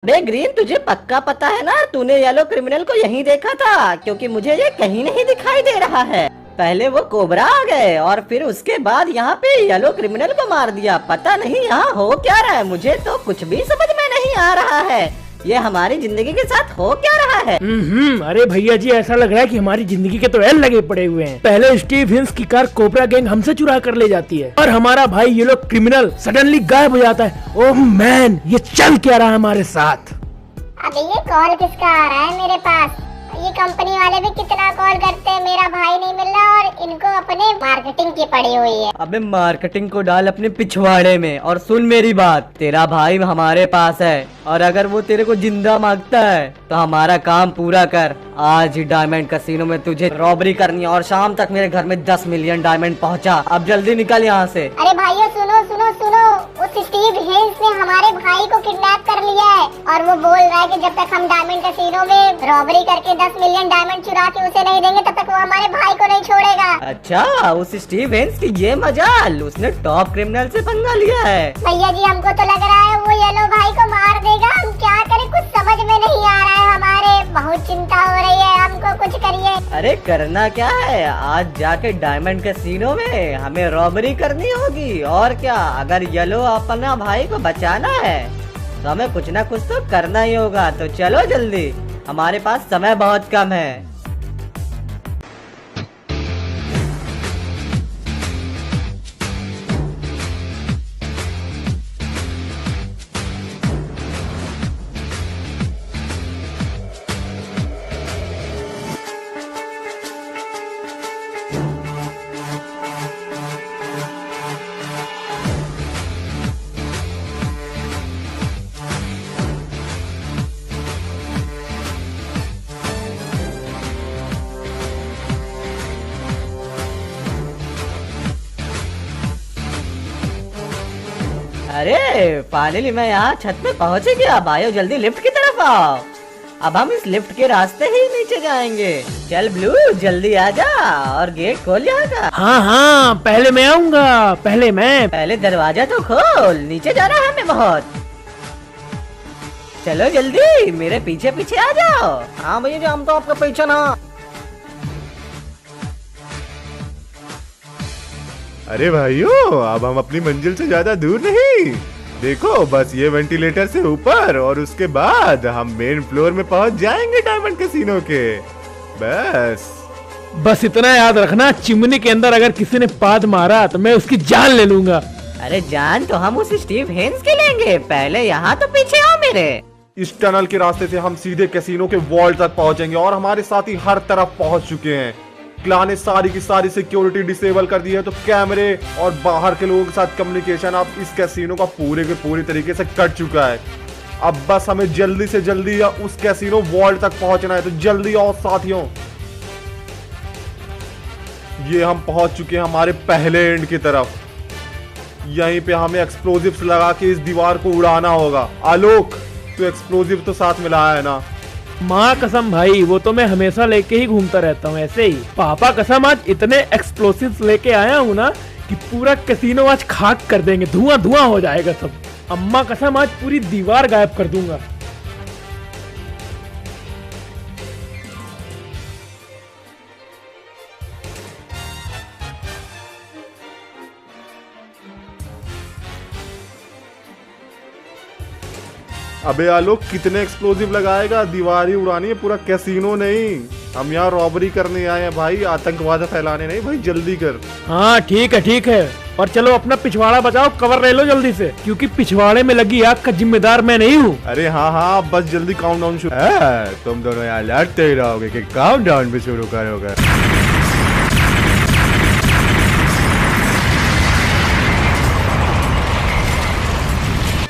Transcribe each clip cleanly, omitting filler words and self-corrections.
बे green, तुझे पक्का पता है ना, तूने येलो क्रिमिनल को यहीं देखा था, क्योंकि मुझे ये कहीं नहीं दिखाई दे रहा है। पहले वो कोबरा आ गए और फिर उसके बाद यहाँ पे येलो क्रिमिनल को मार दिया। पता नहीं यहाँ हो क्या रहा है, मुझे तो कुछ भी समझ में नहीं आ रहा है। ये हमारी जिंदगी के साथ हो क्या रहा है? अरे भैया जी, ऐसा लग रहा है कि हमारी जिंदगी के तो एल लगे पड़े हुए हैं। पहले स्टीव हिंस की कार कोबरा गैंग हमसे चुरा कर ले जाती है और हमारा भाई ये लोग क्रिमिनल सडनली गायब हो जाता है। ओह मैन, ये चल क्या रहा है हमारे साथ? अबे ये कॉल किसका आ रहा है मेरे पास? ये कंपनी वाले भी कितना कॉल करते हैं, मेरा भाई नहीं मिल रहा और इनको अपने मार्केटिंग की पड़ी हुई है। अबे मार्केटिंग को डाल अपने पिछवाड़े में और सुन मेरी बात। तेरा भाई हमारे पास है और अगर वो तेरे को जिंदा मांगता है तो हमारा काम पूरा कर। आज ही डायमंड कैसीनो में तुझे रॉबरी करनी है और शाम तक मेरे घर में 10 मिलियन डायमंड पहुंचा। अब जल्दी निकल यहाँ से। अरे भाइयों सुनो सुनो सुनो, उस स्टीव हेंस ने हमारे भाई को किडनैप कर लिया है और वो बोल रहा है कि जब तक हम डायमंड कैसीनो में रॉबरी करके 10 मिलियन डायमंड चुरा के उसे नहीं देंगे तब तक वो हमारे भाई को नहीं छोड़ेगा। अच्छा, उस स्टीव हेंस की ये मजाल, उसने टॉप क्रिमिनल से पंगा लिया है। भैया जी हमको तो लग रहा है वो येलो भाई को मार देगा। हम क्या करें, कुछ समझ में नहीं आ रहा है, हमारे बहुत चिंता हो रही है, हमको कुछ करिए। अरे करना क्या है, आज जाके डायमंड कैसीनो में हमें रॉबरी करनी होगी और क्या। अगर येलो अपना भाई को बचाना है तो हमें कुछ ना कुछ तो करना ही होगा। तो चलो जल्दी, हमारे पास समय बहुत कम है। अरे फाइनली मैं यहाँ छत पे पहुँच गया। भाइयों जल्दी लिफ्ट की तरफ आओ। अब हम इस लिफ्ट के रास्ते ही नीचे जाएंगे। चल ब्लू जल्दी आ जा और गेट खोल यहाँ का। हाँ हाँ, पहले मैं आऊँगा, पहले मैं। पहले दरवाजा तो खोल, नीचे जाना है हमें बहुत। चलो जल्दी मेरे पीछे पीछे आ जाओ। हाँ भैया जी, हम तो आपका पीछे ना। अरे भाइयों, अब हम अपनी मंजिल से ज्यादा दूर नहीं। देखो बस ये वेंटिलेटर से ऊपर और उसके बाद हम मेन फ्लोर में पहुंच जाएंगे डायमंड कैसीनो के। बस इतना याद रखना, चिमनी के अंदर अगर किसी ने पाद मारा तो मैं उसकी जान ले लूंगा। अरे जान तो हम उस स्टीव हेंस के लेंगे, पहले यहाँ तो पीछे आओ मेरे। इस टनल के रास्ते से हम सीधे कैसीनो के वॉल तक पहुंचेंगे और हमारे साथी हर तरफ पहुंच चुके हैं। क्लान ने सारी की सारी सिक्योरिटी डिसेबल कर दी है, तो कैमरे और बाहर के लोगों के साथ कम्युनिकेशन अब इस कैसीनो का पूरे के पूरी तरीके से कट चुका है। अब बस हमें जल्दी से जल्दी उस कैसीनो वॉल तक पहुंचना है। तो जल्दी आओ साथियों, ये हम पहुंच चुके हैं हमारे पहले एंड की तरफ। यहीं पे हमें एक्सप्लोजिव्स लगा के इस दीवार को उड़ाना होगा। आलोक, तो एक्सप्लोजिव तो साथ में लाया है ना? माँ कसम भाई, वो तो मैं हमेशा लेके ही घूमता रहता हूँ ऐसे ही। पापा कसम, आज इतने एक्सप्लोसिव्स लेके आया हूँ ना कि पूरा कैसीनो आज खाक कर देंगे, धुआं धुआं हो जाएगा सब। अम्मा कसम, आज पूरी दीवार गायब कर दूंगा। अबे आलोक, कितने एक्सप्लोजिव लगाएगा? दीवार ही उड़ानी है, पूरा कैसीनो नहीं। हम यहाँ रॉबरी करने आए हैं भाई, आतंकवाद फैलाने नहीं। भाई जल्दी कर। हाँ ठीक है ठीक है, और चलो अपना पिछवाड़ा बचाओ, कवर ले लो जल्दी से, क्योंकि पिछवाड़े में लगी आग का जिम्मेदार मैं नहीं हूँ। अरे हाँ हाँ, बस जल्दी काउंटडाउन शुरू। तुम दोनों यहाँ लड़ते ही रहोगे कि काउंटडाउन भी शुरू करोगे?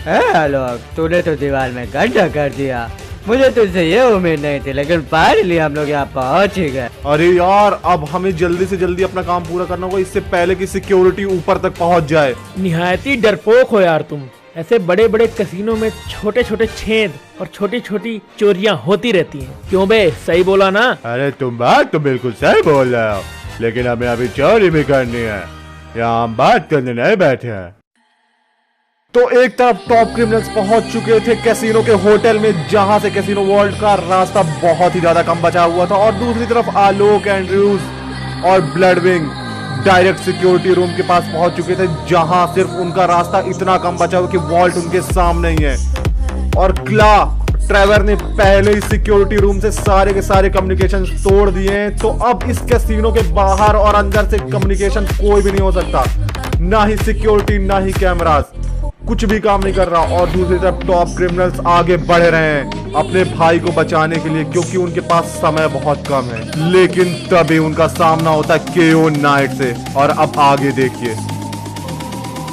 हेलो, तूने तो दीवार में गड्ढा कर दिया। मुझे तुझसे ये उम्मीद नहीं थी, लेकिन फाइनली हम लोग यहाँ पहुँच ही गए। अरे यार, अब हमें जल्दी से जल्दी अपना काम पूरा करना होगा, इससे पहले कि सिक्योरिटी ऊपर तक पहुँच जाए। निहायती डरपोक हो यार तुम। ऐसे बड़े बड़े कैसीनो में छोटे छोटे छेद और छोटी छोटी चोरियां होती रहती हैं। क्यों बे, सही बोला ना? अरे तुम बात तो बिल्कुल सही बोल रहे हो, लेकिन हमें अभी चोरी भी करनी है। यहाँ हम बात करने नहीं बैठे हैं। तो एक तरफ टॉप क्रिमिनल्स पहुंच चुके थे कैसीनो के होटल में, जहां से कैसीनो वॉल्ट का रास्ता बहुत ही ज्यादा कम बचा हुआ था, और दूसरी तरफ आलोक, एंड्रयूज और ब्लडविंग डायरेक्ट सिक्योरिटी रूम के पास पहुंच चुके थे, जहां सिर्फ उनका रास्ता इतना कम बचा हुआ कि वॉल्ट उनके सामने ही है। और क्ला ट्रेवर ने पहले ही सिक्योरिटी रूम से सारे के सारे कम्युनिकेशन तोड़ दिए हैं, तो अब इस कैसीनो के बाहर और अंदर से कम्युनिकेशन कोई भी नहीं हो सकता, ना ही सिक्योरिटी ना ही कैमरास, कुछ भी काम नहीं कर रहा। और दूसरी तरफ टॉप क्रिमिनल्स आगे बढ़ रहे हैं अपने भाई को बचाने के लिए, क्योंकि उनके पास समय बहुत कम है। लेकिन तभी उनका सामना होता है केओ नाइट से, और अब आगे देखिए।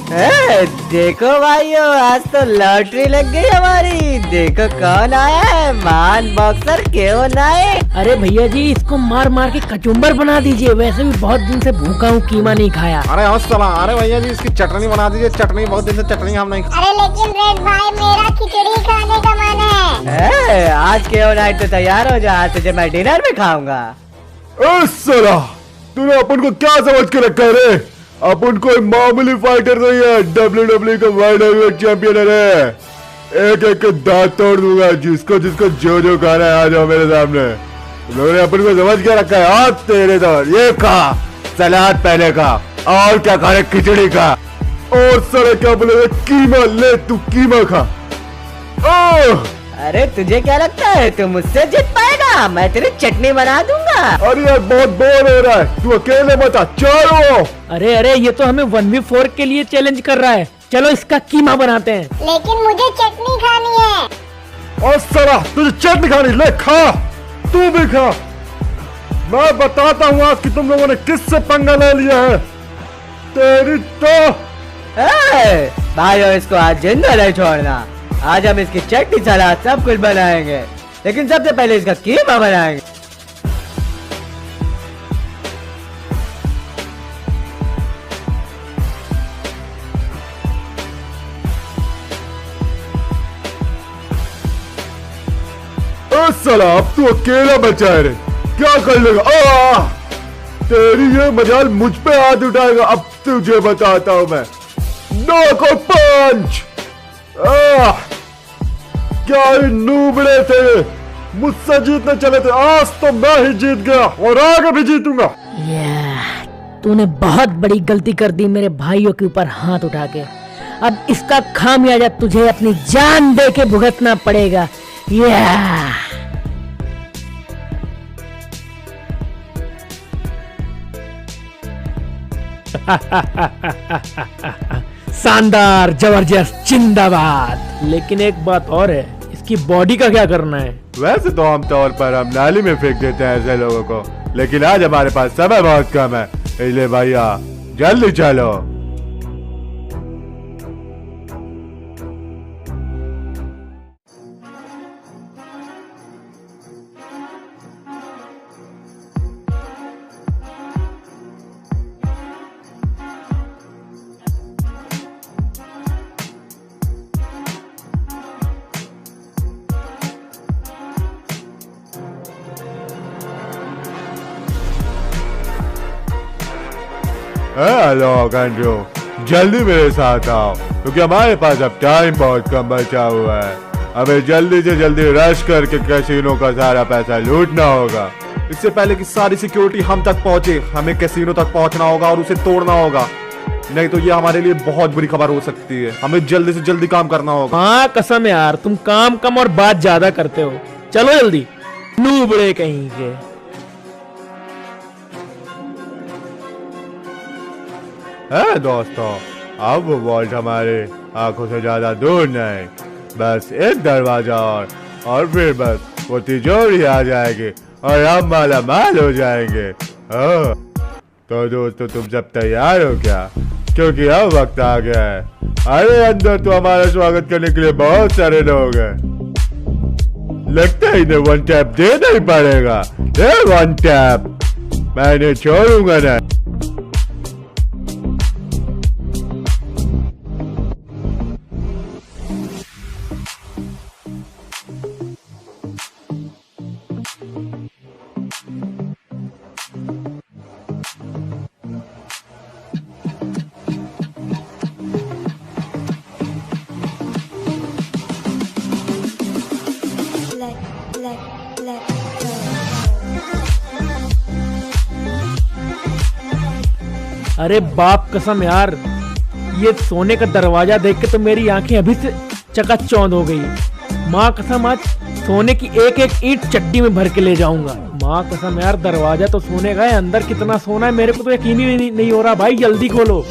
देखो भाइयों, आज तो लॉटरी लग गई हमारी। देखो कौन आया है, मान बॉक्सर केओ नाइट। अरे भैया जी, इसको मार मार के कचुम्बर बना दीजिए, वैसे भी बहुत दिन से भूखा हूँ, कीमा नहीं खाया। अरे अरे भैया जी, इसकी चटनी बना दीजिए, चटनी बहुत दिन से चटनी हम नहीं। अरे लेकिन रेड भाई, मेरा खिचड़ी खाने का मन है। आज केओ नाइट तो तैयार हो जा, तुझे मैं डिनर में खाऊंगा। तूने अपन को क्या समझ के रखा है रे? अपन कोई मामूली फाइटर नहीं है, WWE का वर्ल्ड हेवीवेट चैंपियन है। एक एक के दांत तोड़ दूंगा, जिसको जिसको जो जो खाना है आ जाओ मेरे सामने। उन्होंने अपन को समझ के रखा है। आज तेरे तो ये खा सलाद पहले का, और क्या खा रहे, खिचड़ी का, और सारे क्या बोले, कीमा ले, तू कीमा खा। अरे तुझे क्या लगता है तू मुझसे जीत पाएगा? मैं तेरी चटनी बना दूंगा। अरे यार बहुत बोर हो रहा है, तू अकेले मत आ, चलो। अरे अरे, ये तो हमें 1v4 के लिए चैलेंज कर रहा है, चलो इसका कीमा बनाते हैं। लेकिन मुझे चटनी खानी है। और साला तुझे चटनी खानी, ले खा, तू भी खा। मैं बताता हूँ आज कि तुम लोगों ने किससे पंगा ले लिया है। तेरी तो भाइयों, इसको आज जिंदा नहीं छोड़ना। आज हम इसकी चटनी सलाद सब कुछ बनाएंगे, लेकिन सबसे पहले इसका कीमा बनाएंगे। साला अब तू अकेला बचा है रे, क्या कर लेगा? तेरी ये मजाल मुझ पे हाथ उठाएगा, अब तुझे बताता हूं मैं। नॉक और पंच। क्या ही नूबड़े थे, मुझसे जीतने चले थे, आज तो मैं ही जीत गया और आगे भी जीतूंगा। तूने बहुत बड़ी गलती कर दी मेरे भाइयों के ऊपर हाथ उठा के। अब इसका खामियाजा तुझे अपनी जान दे के भुगतना पड़ेगा। शानदार, जबरदस्त, जिंदाबाद। लेकिन एक बात और है, इसकी बॉडी का क्या करना है? वैसे तो आमतौर पर हम नाली में फेंक देते हैं ऐसे लोगों को, लेकिन आज हमारे पास समय बहुत कम है, इसलिए भैया जल्दी चलो। हेलो एंड्रू, जल्दी मेरे साथ आओ, क्योंकि हमारे पास अब टाइम बहुत कम बचा हुआ है। हमें जल्दी से जल्दी रश करके कैसीनो का सारा पैसा लूटना होगा। इससे पहले कि सारी सिक्योरिटी हम तक पहुंचे, हमें कैसीनो तक पहुंचना होगा और उसे तोड़ना होगा, नहीं तो ये हमारे लिए बहुत बुरी खबर हो सकती है। हमें जल्दी से जल्दी काम करना होगा। हाँ कसम यार, तुम काम कम और बात ज्यादा करते हो। चलो जल्दी, नूबड़े कहीं के। है दोस्तों, अब वो वॉल्ट हमारे आंखों से ज्यादा दूर नहीं, बस एक दरवाजा और फिर बस वो तिजोरी आ जाएगी और हम माला माल हो जाएंगे। तो दोस्तों, तुम सब तैयार हो क्या? क्योंकि अब वक्त आ गया है। अरे अंदर तो हमारा स्वागत करने के लिए बहुत सारे लोग हैं। लगता है इन्हें वन टैप देना ही पड़ेगा। वन टैप, मैं इन्हें छोड़ूंगा ना। अरे बाप कसम यार, ये सोने का दरवाजा देख के तो मेरी आंखें अभी से चकाचौंध हो गई। माँ कसम आज सोने की एक एक ईंट चट्टी में भर के ले जाऊंगा। माँ कसम यार, दरवाजा तो सोने का है, अंदर कितना सोना है मेरे को तो यकीन ही नहीं हो रहा। भाई जल्दी खोलो।